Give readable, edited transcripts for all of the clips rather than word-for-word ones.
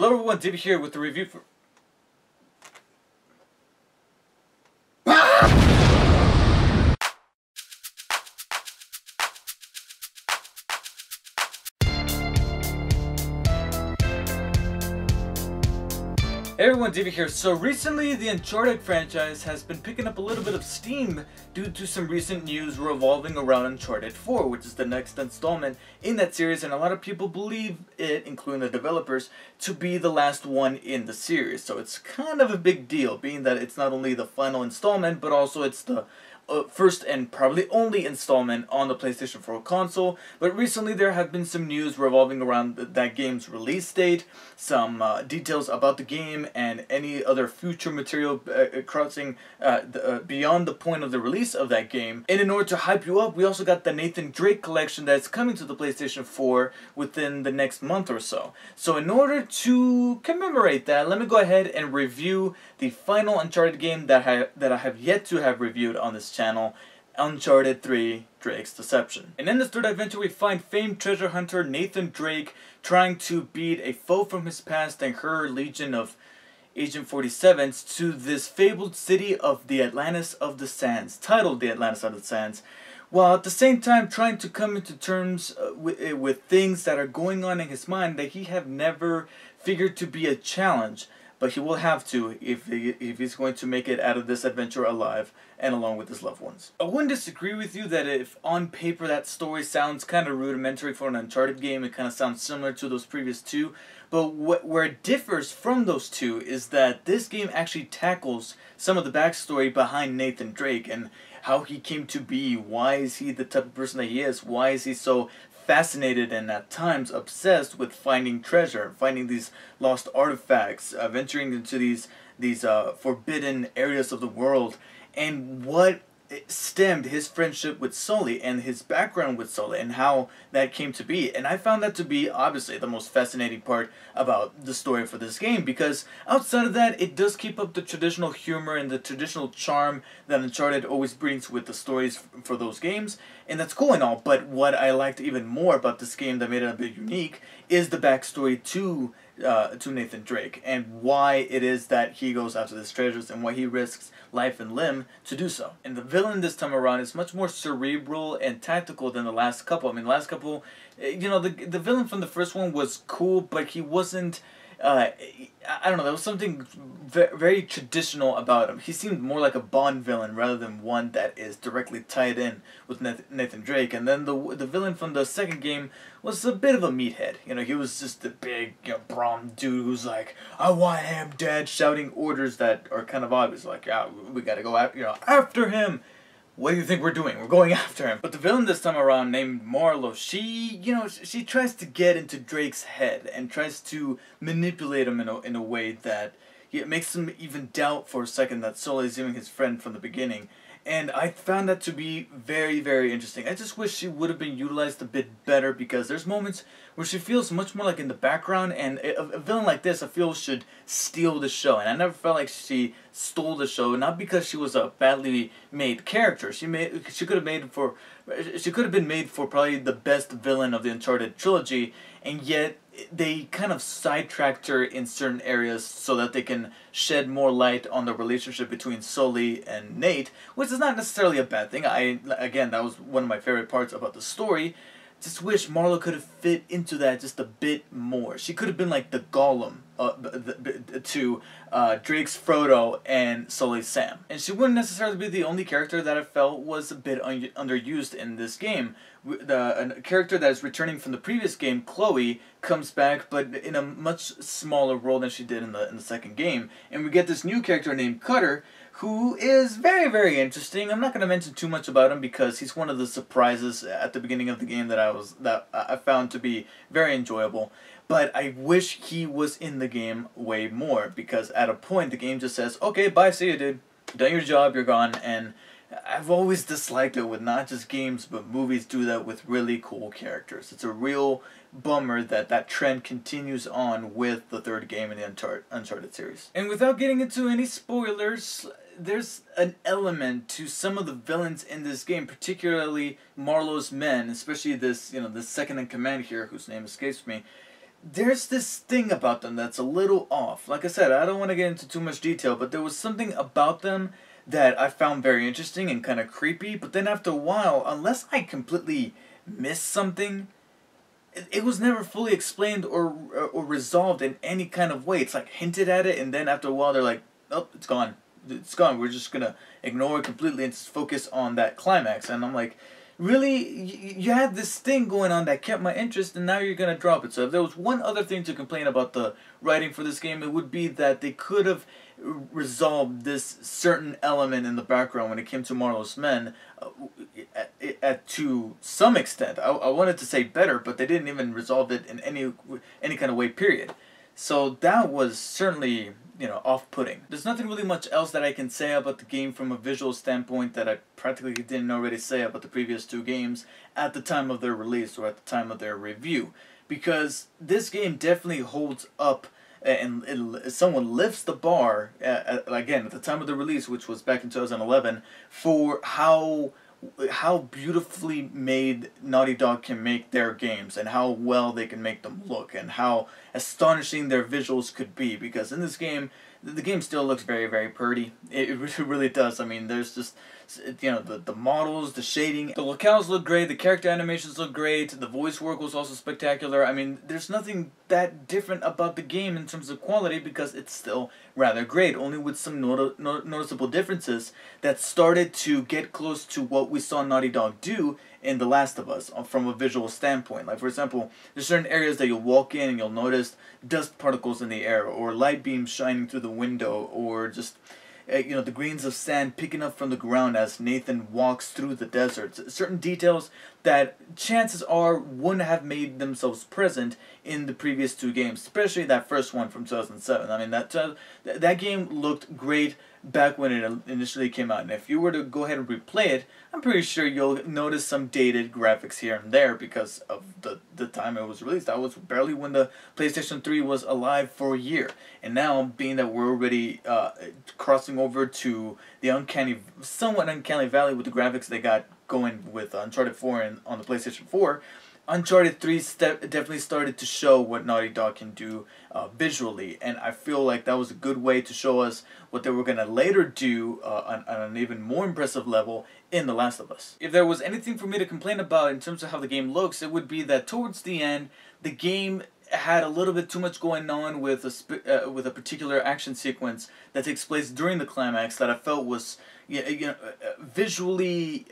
Hello everyone, David here with the review for... Hey everyone, David here. So recently the Uncharted franchise has been picking up a little bit of steam due to some recent news revolving around Uncharted 4, which is the next installment in that series, and a lot of people believe it, including the developers, to be the last one in the series. So it's kind of a big deal, being that it's not only the final installment, but also it's the first and probably only installment on the PlayStation 4 console. But recently there have been some news revolving around that game's release date, some details about the game, and any other future material crossing beyond the point of the release of that game. And in order to hype you up, we also got the Nathan Drake collection that's coming to the PlayStation 4 within the next month or so. So in order to commemorate that, let me go ahead and review the final Uncharted game that I have yet to have reviewed on this channel, Uncharted 3: Drake's Deception. And in this third adventure we find famed treasure hunter Nathan Drake trying to beat a foe from his past and her legion of Agent 47s to this fabled city of the Atlantis of the Sands, titled the Atlantis of the Sands, while at the same time trying to come into terms with things that are going on in his mind that he have never figured to be a challenge. But he will have to if he's going to make it out of this adventure alive and along with his loved ones. I wouldn't disagree with you that if on paper that story sounds kind of rudimentary for an Uncharted game, it kind of sounds similar to those previous two, but where it differs from those two is that this game actually tackles some of the backstory behind Nathan Drake and how he came to be. Why is he the type of person that he is? Why is he so fascinated and at times obsessed with finding treasure, finding these lost artifacts, venturing into these forbidden areas of the world, and what stemmed his friendship with Sully and his background with Sully and how that came to be. And I found that to be obviously the most fascinating part about the story for this game, because outside of that it does keep up the traditional humor and the traditional charm that Uncharted always brings with the stories for those games, and that's cool and all, but what I liked even more about this game that made it a bit unique is the backstory to Nathan Drake and why it is that he goes after these treasures and why he risks life and limb to do so. And the villain this time around is much more cerebral and tactical than the last couple. I mean, the last couple, you know, the villain from the first one was cool, but he wasn't, I don't know, there was something very traditional about him. He seemed more like a Bond villain rather than one that is directly tied in with Nathan Drake. And then the villain from the second game was a bit of a meathead. You know, he was just a big, you know, brawn dude who's like, I want him dead, shouting orders that are kind of obvious, like, yeah, we gotta go after him. What do you think we're doing? We're going after him. But the villain this time around, named Marlo, she tries to get into Drake's head and tries to manipulate him in a way that it makes him even doubt for a second that Sully is even his friend from the beginning. And I found that to be very, very interesting. I just wish she would have been utilized a bit better, because there's moments where she feels much more like in the background, and a villain like this I feel should steal the show. And I never felt like she stole the show, not because she was a badly made character. She could have been made for probably the best villain of the Uncharted trilogy, and yet they kind of sidetracked her in certain areas so that they can shed more light on the relationship between Sully and Nate, which is not necessarily a bad thing. Again, that was one of my favorite parts about the story. Just wish Marlo could have fit into that just a bit more. She could have been like the Gollum to Drake's Frodo and Sully's Sam. And she wouldn't necessarily be the only character that I felt was a bit underused in this game. A character that is returning from the previous game, Chloe, comes back, but in a much smaller role than she did in the second game. And we get this new character named Cutter, who is very, very interesting. I'm not going to mention too much about him because he's one of the surprises at the beginning of the game that I found to be very enjoyable. But I wish he was in the game way more, because at a point the game just says, okay, bye, see you, dude. Done your job, you're gone. And I've always disliked it with not just games, but movies do that with really cool characters. It's a real bummer that that trend continues on with the third game in the Uncharted series. And without getting into any spoilers, there's an element to some of the villains in this game, particularly Marlo's men, especially this, this second in command here, whose name escapes me. there's this thing about them that's a little off. Like I said, I don't want to get into too much detail, but there was something about them that I found very interesting and kind of creepy. But then after a while, unless I completely missed something, it was never fully explained or resolved in any kind of way. It's like hinted at it, and then after a while they're like, "Oh, it's gone. It's gone. We're just gonna ignore it completely and just focus on that climax." And I'm like, really, you had this thing going on that kept my interest, and now you're gonna drop it. So if there was one other thing to complain about the writing for this game, it would be that they could have resolved this certain element in the background when it came to Marlowe's men, to some extent. I wanted to say better, but they didn't even resolve it in any kind of way, period. So that was certainly, off-putting. There's nothing really much else that I can say about the game from a visual standpoint that I practically didn't already say about the previous two games at the time of their release or at the time of their review. Because this game definitely holds up, and someone lifts the bar, again, at the time of the release, which was back in 2011, for how beautifully made Naughty Dog can make their games and how well they can make them look and how astonishing their visuals could be. Because in this game, the game still looks very, very pretty. It really does. I mean, there's just, the models, the shading, the locales look great, the character animations look great, the voice work was also spectacular. I mean, there's nothing that different about the game in terms of quality because it's still rather great, only with some noticeable differences that started to get close to what we saw Naughty Dog do in The Last of Us from a visual standpoint. Like, for example, there's certain areas that you'll walk in and you'll notice dust particles in the air, or light beams shining through the window, or just the grains of sand picking up from the ground as Nathan walks through the desert. Certain details that chances are wouldn't have made themselves present in the previous two games, especially that first one from 2007. I mean, that game looked great back when it initially came out, and if you were to go ahead and replay it, I'm pretty sure you'll notice some dated graphics here and there because of the time it was released. That was barely when the PlayStation 3 was alive for a year, and now, being that we're already crossing over to the somewhat uncanny valley with the graphics they got going with Uncharted 4 on the PlayStation 4, Uncharted 3 definitely started to show what Naughty Dog can do visually, and I feel like that was a good way to show us what they were going to later do on an even more impressive level in The Last of Us. If there was anything for me to complain about in terms of how the game looks, it would be that towards the end, the game had a little bit too much going on with a particular action sequence that takes place during the climax that I felt was visually,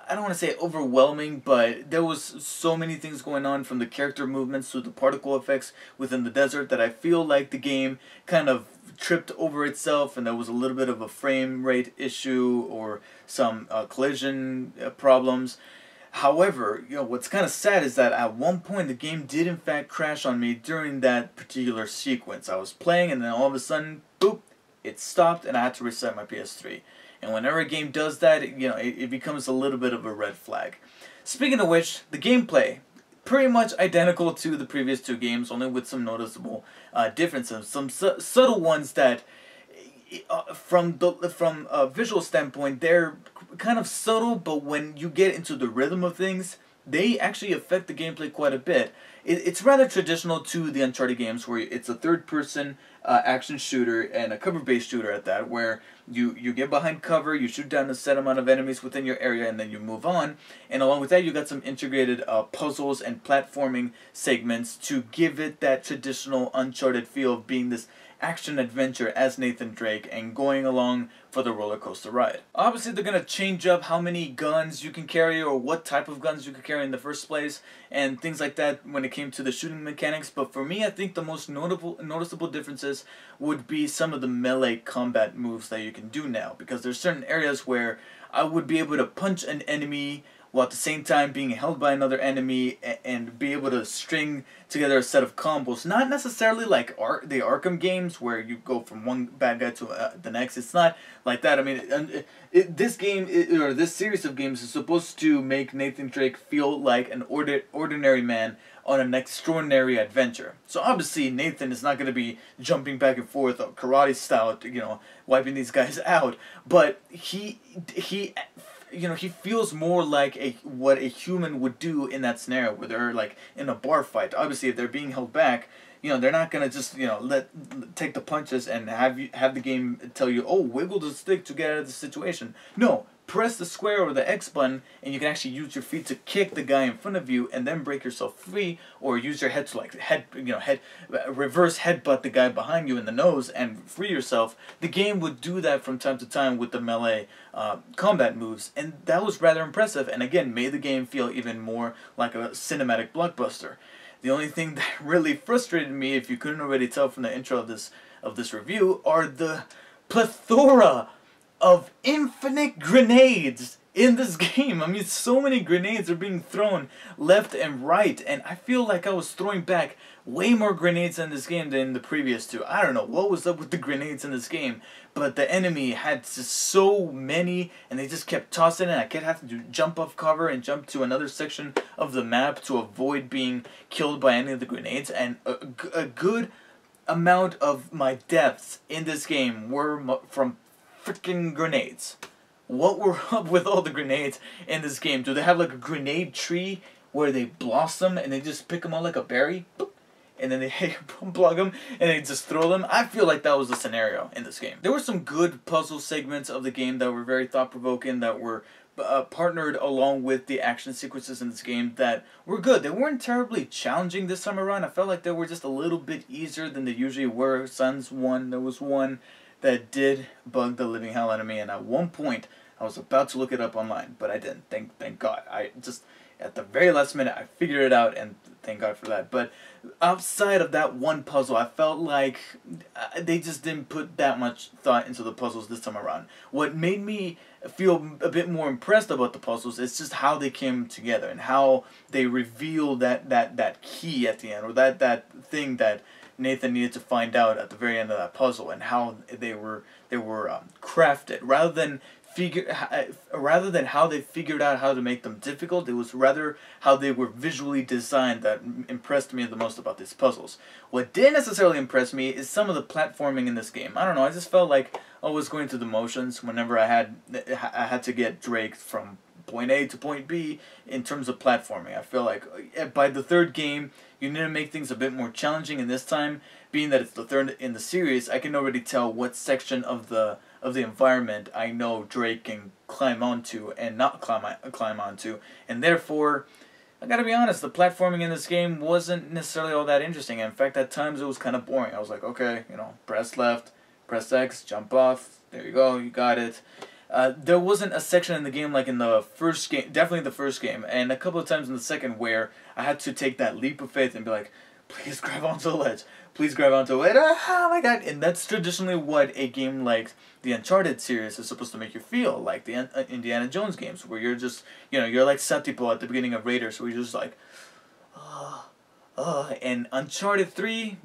I don't want to say overwhelming, but there was so many things going on, from the character movements to the particle effects within the desert, that I feel like the game kind of tripped over itself, and there was a little bit of a frame rate issue or some collision problems. However, what's kind of sad is that at one point the game did in fact crash on me during that particular sequence. I was playing, and then all of a sudden, boop, it stopped, and I had to reset my PS3. And whenever a game does that, it becomes a little bit of a red flag. Speaking of which, the gameplay, pretty much identical to the previous two games, only with some noticeable differences. Some subtle ones that, from a visual standpoint, they're kind of subtle, but when you get into the rhythm of things, they actually affect the gameplay quite a bit. It's rather traditional to the Uncharted games, where it's a third-person action shooter, and a cover-based shooter at that, where you get behind cover, you shoot down a set amount of enemies within your area, and then you move on. And along with that, you got some integrated puzzles and platforming segments to give it that traditional Uncharted feel of being this action-adventure as Nathan Drake and going along for the roller coaster ride. Obviously, they're going to change up how many guns you can carry or what type of guns you can carry in the first place and things like that when it came to the shooting mechanics. But for me, I think the most noticeable differences would be some of the melee combat moves that you can do now, because there's certain areas where I would be able to punch an enemy while at the same time being held by another enemy and be able to string together a set of combos. Not necessarily like the Arkham games where you go from one bad guy to the next. It's not like that. I mean, this game, or this series of games, is supposed to make Nathan Drake feel like an ordinary man on an extraordinary adventure. So obviously Nathan is not going to be jumping back and forth karate style, wiping these guys out. But he he feels more like what a human would do in that scenario where they're like in a bar fight. Obviously, if they're being held back, they're not gonna just take the punches and have the game tell you, oh, wiggle the stick to get out of the situation. No, press the square or the X button, and you can actually use your feet to kick the guy in front of you, and then break yourself free, or use your head to reverse headbutt the guy behind you in the nose and free yourself. The game would do that from time to time with the melee combat moves, and that was rather impressive. And again, made the game feel even more like a cinematic blockbuster. The only thing that really frustrated me, if you couldn't already tell from the intro of this review, are the plethora of infinite grenades in this game. I mean, so many grenades are being thrown left and right, and I feel like I was throwing back way more grenades in this game than the previous two. I don't know what was up with the grenades in this game, but the enemy had just so many, and they just kept tossing it. I kept having to jump off cover and jump to another section of the map to avoid being killed by any of the grenades, and a good amount of my deaths in this game were from freaking grenades. What were up with all the grenades in this game? Do they have like a grenade tree where they blossom and they just pick them out like a berry? Boop, and then they plug them and they just throw them? I feel like that was the scenario in this game. There were some good puzzle segments of the game that were very thought-provoking, that were partnered along with the action sequences in this game that were good. They weren't terribly challenging this time around. I felt like they were just a little bit easier than they usually were. There was one that did bug the living hell out of me, and at one point I was about to look it up online, but I didn't. Thank God. I just, at the very last minute, I figured it out, and thank God for that. But outside of that one puzzle, I felt like they just didn't put that much thought into the puzzles this time around. What made me feel a bit more impressed about the puzzles is just how they came together, and how they revealed that key at the end, or that thing that Nathan needed to find out at the very end of that puzzle, and how they were crafted rather than how they figured out how to make them difficult. It was rather how they were visually designed that impressed me the most about these puzzles. What didn't necessarily impress me is some of the platforming in this game. I don't know, I just felt like I was going through the motions whenever I had to get Drake from point A to point B in terms of platforming. I feel like by the third game, you need to make things a bit more challenging, and this time, being that it's the third in the series, I can already tell what section of the environment I know Drake can climb onto and not climb onto, and therefore, I gotta be honest, the platforming in this game wasn't necessarily all that interesting. In fact, at times it was kind of boring. I was like, okay, press left, press X, jump off, there you go, you got it. There wasn't a section in the game like in the first game, definitely the first game, and a couple of times in the second, where I had to take that leap of faith and be like, please grab onto the ledge, please grab onto the ledge, oh my god. And that's traditionally what a game like the Uncharted series is supposed to make you feel, like the Indiana Jones games, where you're just, you're like Satipo at the beginning of Raiders, where you're just like, and Uncharted 3,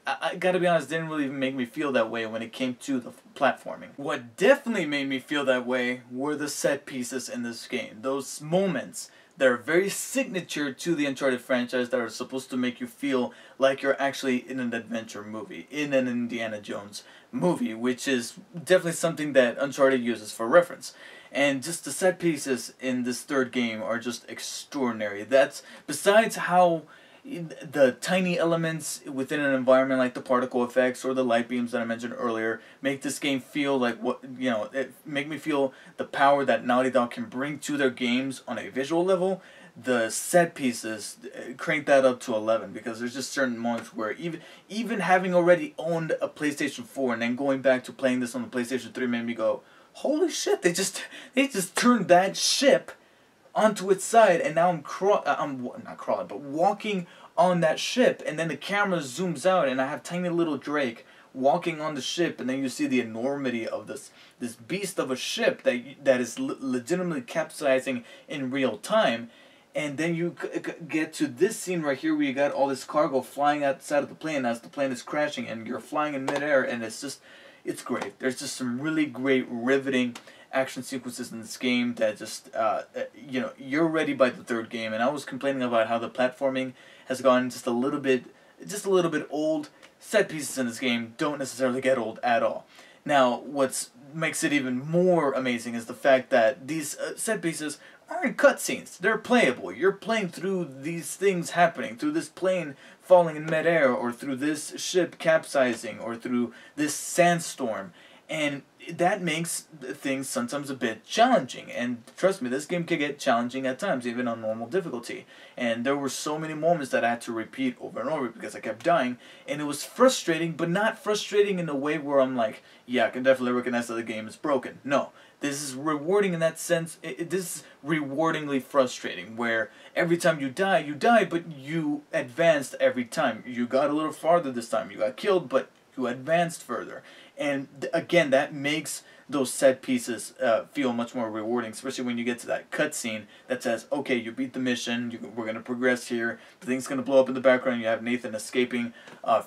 I gotta be honest, didn't really make me feel that way when it came to the platforming. What definitely made me feel that way were the set pieces in this game. Those moments that are very signature to the Uncharted franchise, that are supposed to make you feel like you're actually in an adventure movie, in an Indiana Jones movie, which is definitely something that Uncharted uses for reference. And just the set pieces in this third game are just extraordinary. That's, besides how the tiny elements within an environment like the particle effects or the light beams that I mentioned earlier make this game feel like make me feel the power that Naughty Dog can bring to their games on a visual level. The set pieces crank that up to 11, because there's just certain moments where even having already owned a PlayStation 4 and then going back to playing this on the PlayStation 3 made me go, holy shit, they just turned that ship onto its side, and now I'm not crawling, but walking on that ship, and then the camera zooms out, and I have tiny little Drake walking on the ship, and then you see the enormity of this beast of a ship that is legitimately capsizing in real time. And then you get to this scene right here, where you got all this cargo flying outside of the plane as the plane is crashing, and you're flying in midair, and it's great. There's just some really great, riveting action sequences in this game that just, you're ready by the third game. And I was complaining about how the platforming has gone just a little bit old. Set pieces in this game don't necessarily get old at all. Now, what's makes it even more amazing is the fact that these set pieces aren't cutscenes. They're playable. You're playing through these things happening, through this plane falling in midair, or through this ship capsizing, or through this sandstorm. And that makes things sometimes a bit challenging. And trust me, this game can get challenging at times, even on normal difficulty. And there were so many moments that I had to repeat over and over because I kept dying. And it was frustrating, but not frustrating in a way where I'm like, yeah, I can definitely recognize that the game is broken. No. This is rewarding in that sense. This is rewardingly frustrating, where every time you die, but you advanced every time. You got a little farther this time. You got killed, but you advanced further. And again, that makes those set pieces feel much more rewarding, especially when you get to that cutscene that says, okay, you beat the mission, we're going to progress here, the thing's going to blow up in the background, you have Nathan escaping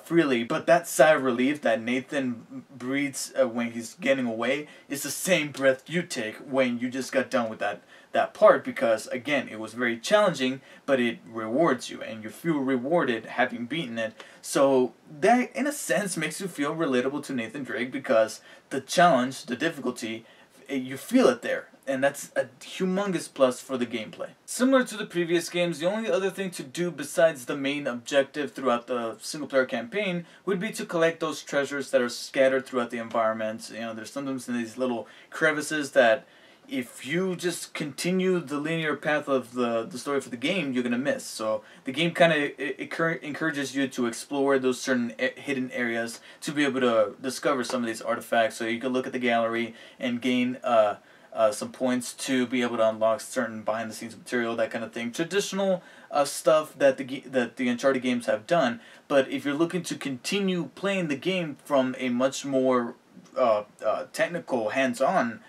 freely. But that sigh of relief that Nathan breathes when he's getting away is the same breath you take when you just got done with that part, because again, it was very challenging, but it rewards you and you feel rewarded having beaten it. So that in a sense makes you feel relatable to Nathan Drake, because the challenge, the difficulty, you feel it there, and that's a humongous plus for the gameplay. Similar to the previous games, the only other thing to do besides the main objective throughout the single player campaign would be to collect those treasures that are scattered throughout the environment. You know, there's sometimes in these little crevices that if you just continue the linear path of the story for the game, you're going to miss. So the game kind of encourages you to explore those certain hidden areas to be able to discover some of these artifacts. So you can look at the gallery and gain some points to be able to unlock certain behind-the-scenes material, that kind of thing. Traditional stuff that the Uncharted games have done. But if you're looking to continue playing the game from a much more technical, hands-on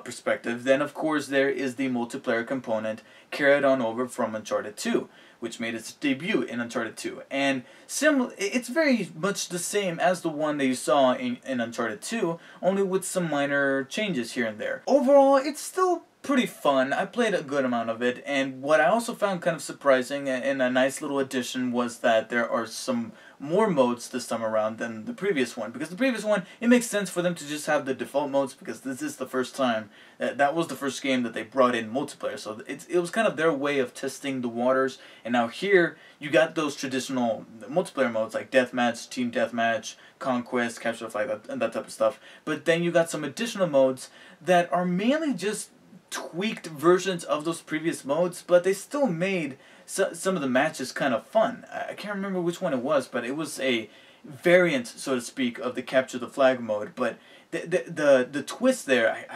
perspective, then of course there is the multiplayer component carried on over from Uncharted 2, which made its debut in Uncharted 2. And it's very much the same as the one that you saw in Uncharted 2, only with some minor changes here and there. Overall, it's still pretty fun. I played a good amount of it, and what I also found kind of surprising and a nice little addition was that there are some more modes this time around than the previous one. Because the previous one, it makes sense for them to just have the default modes, because this is the first time, that was the first game that they brought in multiplayer. So it was kind of their way of testing the waters. And now here, you got those traditional multiplayer modes like Deathmatch, Team Deathmatch, Conquest, Capture the Flag, and that type of stuff. But then you got some additional modes that are mainly just tweaked versions of those previous modes, but they still made some of the matches kind of fun. I can't remember which one it was, but it was a variant, so to speak, of the Capture the Flag mode. But the twist there,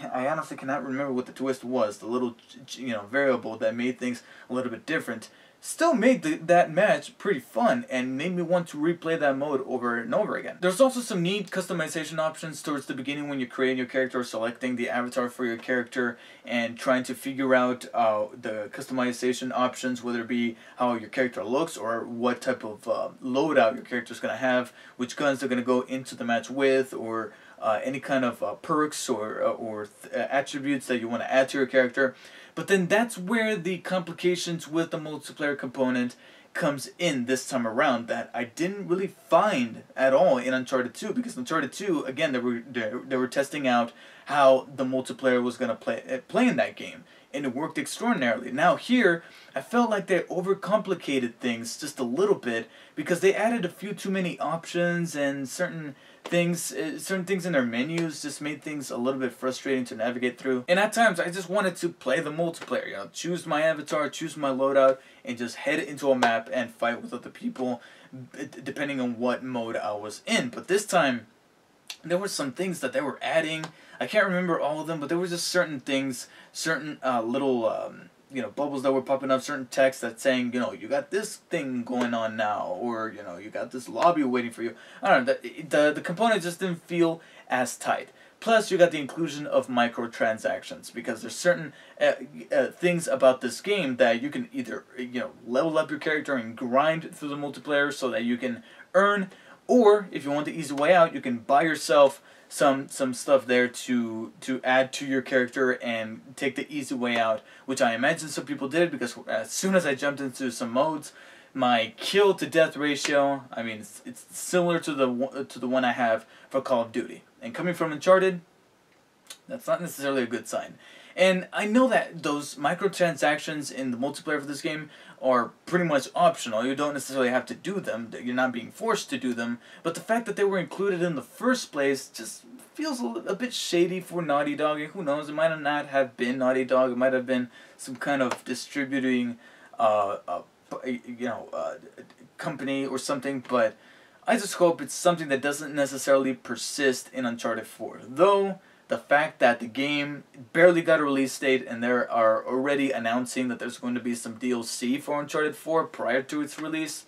I honestly cannot remember what the twist was. The little variable that made things a little bit different still made that match pretty fun and made me want to replay that mode over and over again. There's also some neat customization options towards the beginning when you're creating your character, selecting the avatar for your character, and trying to figure out the customization options, whether it be how your character looks or what type of loadout your character is going to have, which guns they're going to go into the match with, or any kind of perks or attributes that you want to add to your character. But then that's where the complications with the multiplayer component comes in this time around, that I didn't really find at all in Uncharted 2, because Uncharted 2, again, they were testing out how the multiplayer was going to play in that game, and it worked extraordinarily. Now here, I felt like they overcomplicated things just a little bit, because they added a few too many options, and certain things in their menus just made things a little bit frustrating to navigate through. And at times, I just wanted to play the multiplayer, choose my avatar, choose my loadout, and just head into a map and fight with other people, depending on what mode I was in. But this time, there were some things that they were adding. I can't remember all of them, but there were just certain things, certain little bubbles that were popping up, certain text that's saying, you got this thing going on now, or, you got this lobby waiting for you. I don't know, the component just didn't feel as tight. Plus, you got the inclusion of microtransactions, because there's certain things about this game that you can either, level up your character and grind through the multiplayer so that you can earn, or if you want the easy way out, you can buy yourself some stuff there to add to your character and take the easy way out, which I imagine some people did, because as soon as I jumped into some modes, my kill to death ratio, I mean, it's similar to the one I have for Call of Duty. And coming from Uncharted, That's not necessarily a good sign. And I know that those microtransactions in the multiplayer for this game are pretty much optional. You don't necessarily have to do them. You're not being forced to do them. But the fact that they were included in the first place just feels a bit shady for Naughty Dog. And who knows, it might not have been Naughty Dog. It might have been some kind of distributing company or something. But I just hope it's something that doesn't necessarily persist in Uncharted 4. Though the fact that the game barely got a release date and they are already announcing that there's going to be some DLC for Uncharted 4 prior to its release,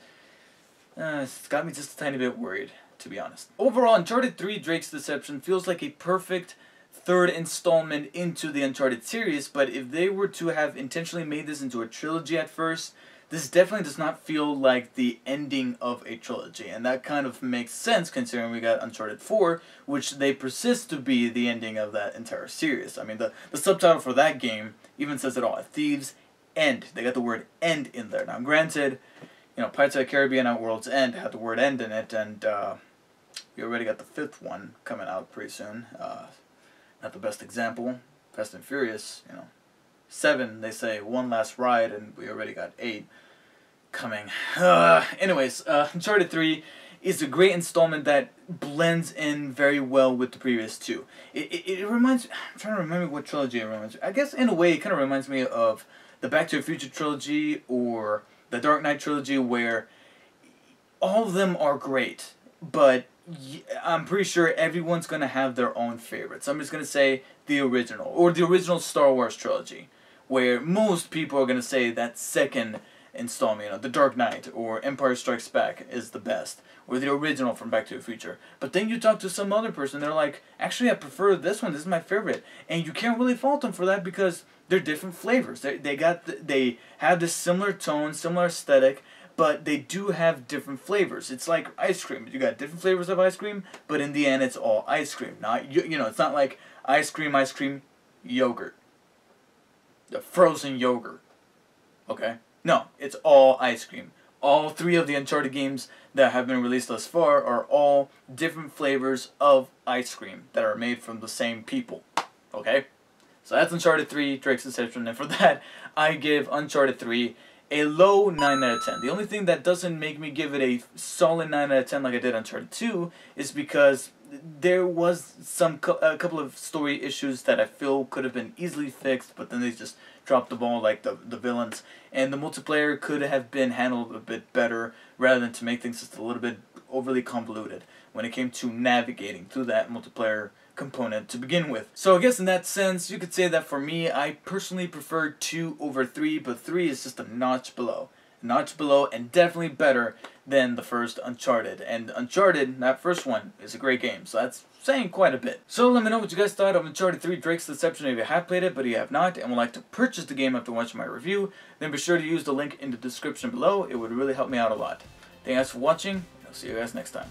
it's got me just a tiny bit worried, to be honest. Overall, Uncharted 3 Drake's Deception feels like a perfect third installment into the Uncharted series, but if they were to have intentionally made this into a trilogy at first, this definitely does not feel like the ending of a trilogy, and that kind of makes sense considering we got Uncharted 4, which they persist to be the ending of that entire series. I mean, the subtitle for that game even says it all. Thieves End. They got the word end in there. Now, granted, you know, Pirates of the Caribbean at World's End had the word end in it, and we already got the 5th one coming out pretty soon. Not the best example. Fast and Furious, you know. 7, they say, one last ride, and we already got 8 coming. Anyways, Uncharted 3 is a great installment that blends in very well with the previous 2. It reminds me, I'm trying to remember what trilogy it reminds me. I guess in a way it kind of reminds me of the Back to the Future trilogy or the Dark Knight trilogy, where all of them are great, but I'm pretty sure everyone's going to have their own favorites. I'm just going to say the original, or the original Star Wars trilogy, where most people are going to say that second installment, you know, The Dark Knight or Empire Strikes Back is the best, or the original from Back to the Future. But then you talk to some other person, they're like, actually I prefer this one, this is my favorite. And you can't really fault them for that because they're different flavors. They have this similar tone, similar aesthetic, but they do have different flavors. It's like ice cream. You got different flavors of ice cream, but in the end it's all ice cream. Not, you know, it's not like ice cream, yogurt. The frozen yogurt. Okay? No, it's all ice cream. All 3 of the Uncharted games that have been released thus far are all different flavors of ice cream that are made from the same people. Okay? So that's Uncharted 3, Drake's Deception, and for that, I give Uncharted 3 a low 9 out of 10. The only thing that doesn't make me give it a solid 9 out of 10 like I did Uncharted 2 is because there was a couple of story issues that I feel could have been easily fixed, but then they just dropped the ball, like the villains. And the multiplayer could have been handled a bit better, rather than to make things just a little bit overly convoluted when it came to navigating through that multiplayer component to begin with. So I guess in that sense, you could say that for me, I personally prefer 2 over 3, but 3 is just a notch below. A notch below, and definitely better than the first Uncharted. And Uncharted, that first one, is a great game, so that's saying quite a bit. So let me know what you guys thought of Uncharted 3 Drake's Deception if you have played it, but you have not, and would like to purchase the game after watching my review, then be sure to use the link in the description below. It would really help me out a lot. Thank you guys for watching, and I'll see you guys next time.